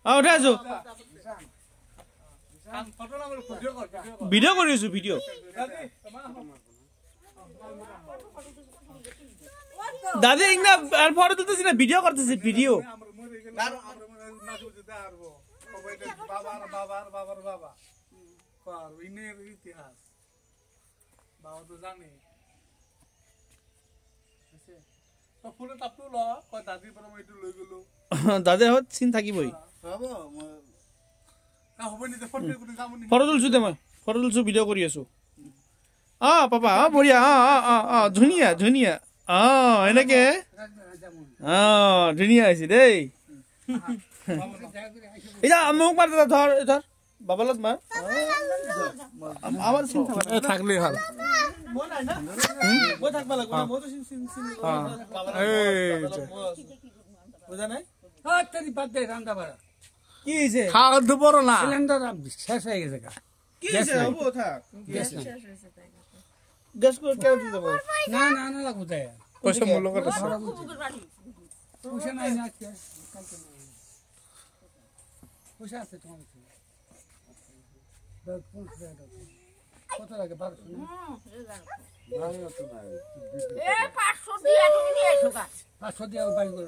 উঠে আছো ভিডিও কৰি আছো ভিডিও দাদা ইংনা ফটো তুলতেছি না ভিডিও কৰতেছি ভিডিও ইতিহাস বাবা তো জানে ফুলে তাপটো ল কয় দাদিৰ পৰা মই এইটো লৈ গলো দাদা হত চিন থাকিবই হ'ব মই হ'ব নি ফটো কৰি যাম নি ফটো তুলছো দে মই ফটো তুলছো ভিডিও কৰি আছো পাপা বঢ়িয়া ধুনীয়া ধুনীয়া এনেকে ধুনীয়া হৈছে দেই এতিয়া মোক মাৰ ধৰ ধৰ বাবালত মাৰ আমার চিন থাকলে থাকলে ভাল মই নাই না মই থাকবা লাগব মই তো চিন বুঝা নাই তেরি বাদ দে রান্দা বাড়া কি হইছে খাওয়া তো বড় না সিলিন্ডার শেষ হয়ে গেছে কি হইছে হবো থাক গ্যাস করে কেন দিতে যাব না না না লাগু তাই পয়সা মূল্য কত পয়সা নাই না পয়সা আছে তোমার কত লাগে 1200 500 দিয়ে বাই করে